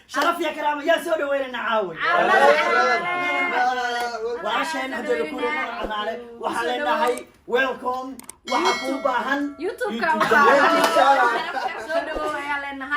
شرف يا كرام يا سوري وين نعاون وعشان هذول كلنا وحلنا هاي ويلكم وحكوباهن يوتيوب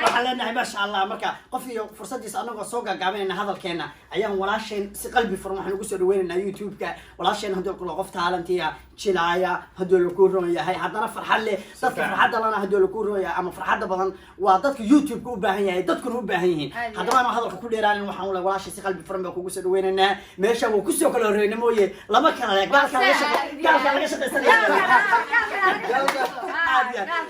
وحلنا ما شاء الله مركا قفي فرصتي أنا سوقا قامين هذا الكينا أيام ولا شيء سقلبي فرما حنقول سوري وين يوتيوب كا ولا شيء هذول كل قفت عالنتيا شلايا هذول كورون يا هاي حدنا فرح لي ضد فرح لنا هذول كورون يا أما فرح بدن وضد يوتيوب كوب باهي ضد كوب باهي هذا ما هذا كل يران وحنا ولا شيء سقلبي فرما كوب سوري وين إنه ماشى وكسر كل رين مويه لما كان قال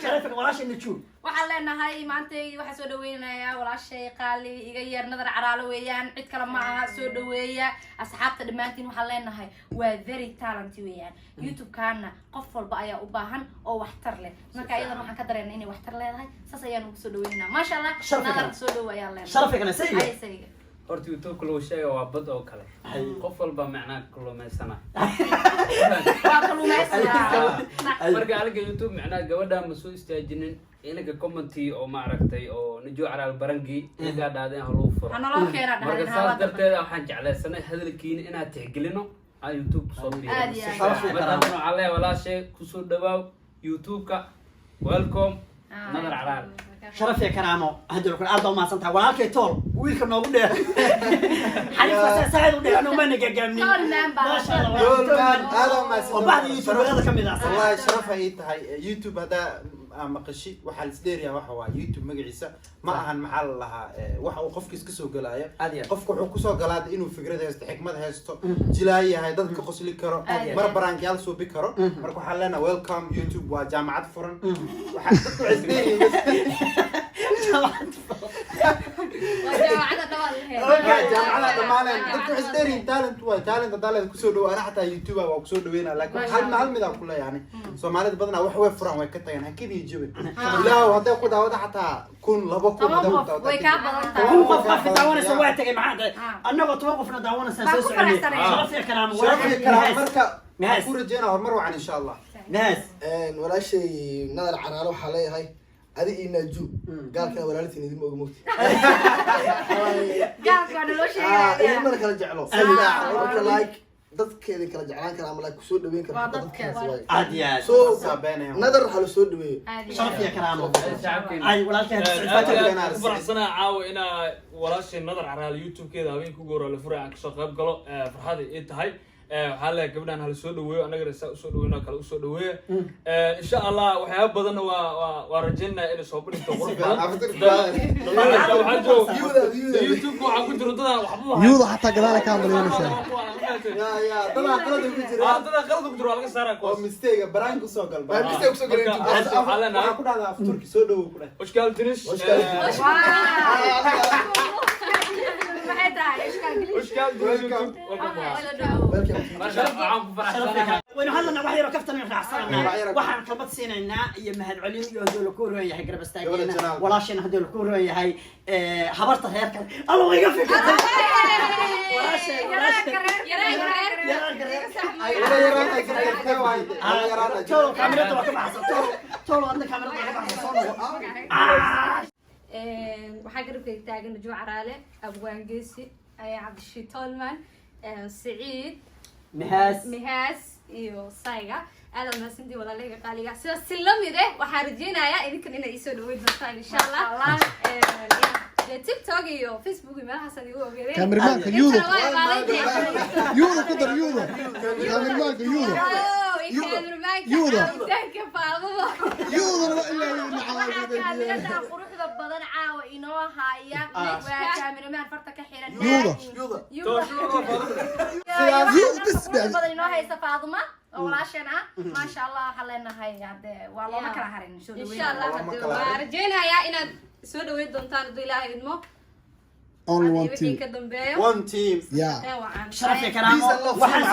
شرفك ولا شيء نشوف وحلنا هاي مانتي waxa soo dhaweynaya walaashay qaali iga yar nadar caraalo weeyaan cid kale ma aha soo dhaweeya asxaabta dhamaantiin waxa leenahay waa very talented weeyaan youtube kana qof walba ayaa u baahan oo wax tar leh marka iyadana waxaan ka dareennay inay wax tar leedahay saas ayaan ugu soo dhaweynaa ma sha Allah nadar soo dhaweeyaa leenahay sharafkana sayid horta youtube kula sheega waa bad oo kale qof walba macna kulumeysana waa kulumeysana marka alga youtube macna gabadha ma soo istaajinin inaga commenti oo ma aragtay oo najo caraal barangi inaga dhaadeen haluu furo anoo keena marka saas darteed waxaan jeclaysanay hadalkiina inaad tixgelino aan youtube soo bixiyo marka alle walaashay ku soo dhawaaw youtube ka welcome nadar caraal شرف يا كرامو هدول كل أرض وما سنتها ولا كي طول ويلكم نوبنا حليف سعيد ودي أنا وما نجا جامني ما شاء الله هذا ما وبعد يوتيوب هذا كم إذا والله شرف هاي يوتيوب هذا مقشي وحال سديريا وحوا يوتيوب مقعيسة ما أهان محل لها وحا وقفك كسو قلايا قفك وحو كسو قلايا إنو فكرة هست حكمة هستو جلايا هاي ضدك قصلي كرو مر برانك يالسو بكرو مركو حالنا ويلكم يوتيوب وجامعة فرن وحاكتو عزبيني جامعة دمالين ضدك عزبيني تالنت دالت كسو دو أنا حتى يوتيوب وكسو دوينا لكن هل مذا كله يعني سومالي بدنا وحوي فرن وكتاين هكذا يجيب لا وهذا كده هذا حتى كون لبكون هذا وقف داونا سويتك معاك أنا توقفنا داونا سنسوس عليه شرف يا كلام شرف يا كلام مركا كورة جينا هرمروا عن إن شاء الله ناس ولا شيء نادر عنا حالي هاي هذه إنجو قال كنا ولا لتني دي موجود قال كنا لو شيء إيه ما كنا جعله سلا لايك dadka kale kala jeclaan kara ama la ku soo dhaweyn kara dadka عادي soo nadar hal soo dhaweey شرف يا كرام اي walaalkay faraxsana caawa ina walaashay nadar caraal youtube keeda habeen ku gooro la furay ka soo qayb galo farxad ay tahay waxa la gabdhan hal soo dhaweeyo anaga soo dhaweeyno kala soo dhaweeyo insha Allah waxyaabo badan waa rajaynaa in soo bandhigto qurux badan youtube waxa ku jiro dad waxba yuuda hatta gadaal ka amaleynaysa يا طلع قلد وكجرا طلع قلد وكجرا laga saara oo mistake brank soo gal baa mistake soo galay waxa ku dhacda afturki soo dhaw ku dhahay وش قال تنش وش قال وإنه هلا نوحي ركفتنا من حصلنا وحنا كلمت سيننا يا مهد عليم يهدول الكورة يا هي قرب استاجينا ولا شيء هدول الكورة يا هي حبرت هيك الله يقفك ولا شيء تولو كاميرا تبغى تبحث تولو عندك كاميرا تبغى تبحث waxaa garabkayga taagan najo caraale abwaan geesi cabdishi tolman saciid mihaas iyo sayga aad mahadsantii walaalahayga qaaliga sidaas si la mid ah waxaan rajeynayaa idinkan inay isoo dhaweyn doontaan insha Allah TikTok iyo Facebook iyo meelahaas aad igu ogeedeen kaamiramanka yuuda ku dar yuuda kaamiramanka yuuda yuuda danka faadada yuuda ilaa quruxda badan caawa inoo haya waa kaamiraman farta ka xiran yuuda bas badan inoo haysa faaduma walaashana ma sha Allah waxa leenahay hade waa loo kala harin insha Allah waa rajeynayaa inaad soo dhaweyd doontaan hadii Ilaahay idmo only one team one team yeah شرف يا كرام وحنا